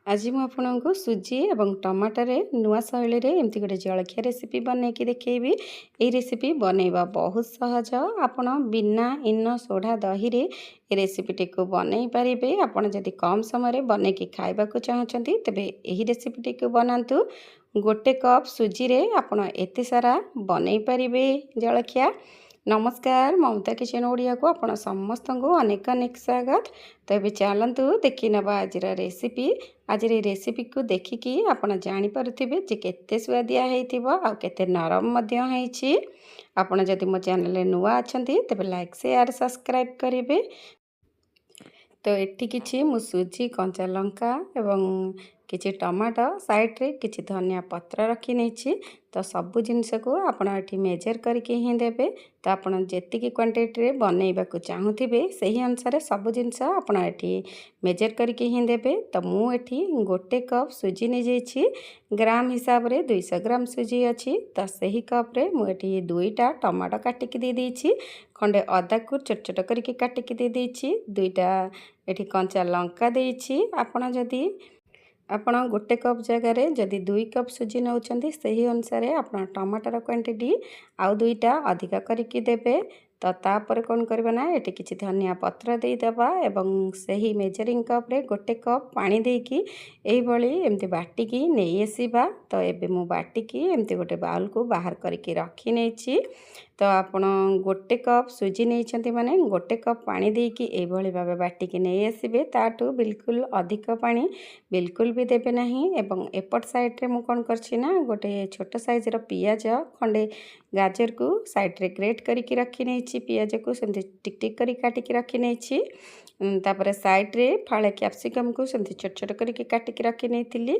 आज मु आपको सुजी एवं टमाटर नुआ शैली रे एमती गोटे जलखिया रेसिपी बनैकी देखी। ये रेसिपी बनैबा बहुत सहज। आपण बिना इन सोढ़ा दही रे रेसिपीटी को बनई पारे। आपण जदि कम समय बनैकी खाइबा चाहते तेबे यही रेसिपीटी को बनातु। गोटे कप सुजी रे आपण एते सारा बनई पारे जलखिया। नमस्कार, ममता किचन ओडिया को आपण समस्त को अनेक अनेक स्वागत। तो ये चलतु देखी नवा आज रेसिपी। आज रेसिपी को देखिकी आपण जानी पारुथिबे जे केते स्वादिया हेतिबो आ केते नरम मध्य हेछि। आपण जदि मो चैनल नुआ अछंती तबे लाइक शेयर सब्सक्राइब करिवे। तो एठी किछि मु सुजी कंचा लंका एवं किछि टमाटो साइड रे किछि धनिया पत्र रखी नेछि। तो सबु जिनस को आपण एठी मेजर करके ही देबे। तो आपण जेतिकी क्वांटिटी रे बनैबा को चाहुथिबे सही अनुसार सबु जिनस आपण एठी मेजर करके ही देबे। तो मु एठी गोटे कप सुजी नै जेछि। ग्राम हिसाब रे 200 ग्राम सुजी अछि। तो सही कप रे मु एठी दुईटा टमाटो काटिकी दे देछि। खंडे अदा को छोट छोट करके काटिकी दे देछि। दुईटा एठी कंचा लंका देछि। आपण जदि आपण गोटे कप जगार जदि 2 कप सुजी नौचंदी सही अनुसार आपण टमाटर क्वांटिटी आउ दुईटा अधिका करके देबे। तो तापर कौन करबा ना एटी किछि धनिया पत्र दे दबा एवं सही मेजरिंग कप रे गोटे कप पानी देकी एही भली एमती बाटिकी नै आसीबा। तो एबे मु बाटिकी एमती गोटे बाउल को बाहर करके रखी नेछि। तो आपण गोटे कप सुजी नैछंती माने गोटे कप पानी देकी एही भली भाबे बाटिकी नै आसीबे। ताटू बिल्कुल अधिक पानी बिल्कुल भी देबे नहीं। एवं एपट साइड रे मु कोन करछि ना गोटे छोट साइज रो पियाज खंडे गाजर को साइड रे ग्रेट करके रखी नेछि। पियाज को सेमती टिक टिक करी काटिकी रखी नेछि। तापर साइड रे फाळे कैप्सिकम को सेमती छोट छोट करके काटिकी रखी नेथिली।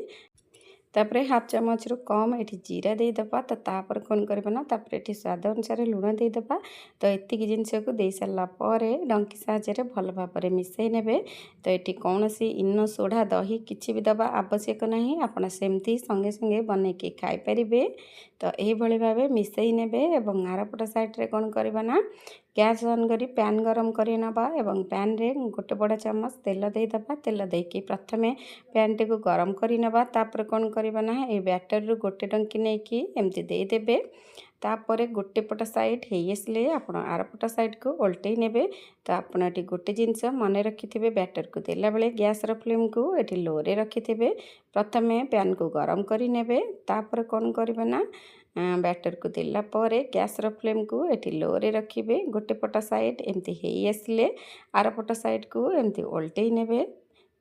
तापर हाफ चम्मच रु कम एठी जीरा दे दबा। तो तापर कोन करबा ना तापर एठी स्वाद अनुसार लुण दे दबा। तो एतिकी जिंस को दे सारला परे डंकी साहाय्य रे भल भाबरे मिसई नेबे। तो एठी कोनोसी इनो सोढ़ा दही किछि भी दबा आवश्यक नहीं। आपण सेमती संगे संगे बने के खाइ परिबे। तो एही भली भाबे मिसई नेबे एवं आरपट साइड रे कोन करबा ना गैस ऑन करी पैन गरम करी नबा एवं पैन रे गोटे बड़ा चम्मच तेल दे दबा। तेल देकी प्रथमे पैन टी को गरम करी नबा। तापर कोन करबा ना ए बैटर रु गोटे डंकी नेकी एमती दे देबे। तापर गोटे पट साइड हेई आसले आपण आरपट साइड को उल्टै नेबे। तो आपण एटी गोटे जिंस मन रखिथिबे बैटर को देला बेले गैस रो फ्लेम को एटी लो रे रखिथिबे। प्रथमे पैन को गरम करी नेबे। तापर कोन करबा ना बैटर को देला परे गैस रो फ्लेम को एटी लो रे रखिबे। गोटे पट साइड एमती हेई आसले आरपट साइड को एमती उल्टै नेबे।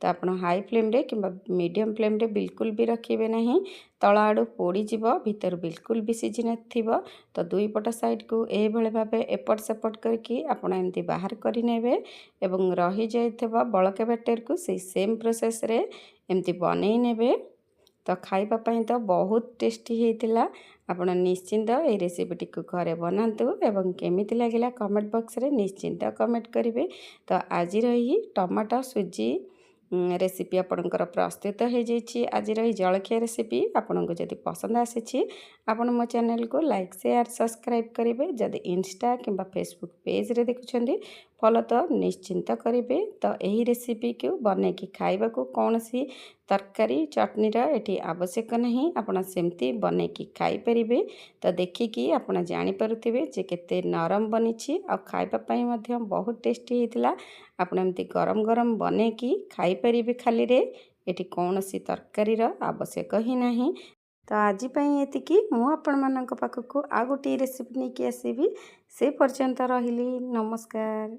तो आप हाई फ्लेम रे कि मीडियम फ्लेम रे बिल्कुल भी रखिए नहीं। तल आड़ू पोड़ी जीव भीतर बिल्कुल भी सीझी नथिबो। तो दुई पट साइड को ए भले भाबे एपट सेपट करके आपण एमती बाहर करि नेबे एवं रही जाइथबा बळके बैटर को से सेम प्रोसेस रे एमती बनै नेबे। तो खाइबा पई तो बहुत टेस्टी हेतिला। आपण निश्चिंत ए रेसिपीटी को घरे बनातु एवं केमिति लागिला कमेंट बॉक्स रे निश्चिंत कमेंट करिवे। तो आज रही टमाटो सुजी रेसिपी आपणकर प्रस्तुत हो जाइए। आज रही जलखिया रेसिपी आपको जदि पसंद आसी आपण मो चैनल को लाइक शेयर सब्सक्राइब करेंगे। जदि इंस्टा कि फेसबुक पेज रे देखुं फॉलो तो निश्चिंत करेंगे। तो यही रेसिपी को बनैकी खाइबा को कौन सी तरकारी चटनीर एटी आवश्यक नहीं। आपण सेमती बनैकी खाई परिबे। तो देखिकी आपण जानि पारुथिबे जे केते नरम बनिछि आ खाइबा पई मध्य बहुत टेस्टी हेतिला। आपण एमती गरम गरम बनैकी खाई परिबे खाली रे। एटी कौन सी तरकारीर आवश्यक ही नहीं। तो आज एतिकी मु आपण मानक पाखकु आ गोटे रेसिपी नहीं आसीबी। से पर्यंत रहिली। नमस्कार।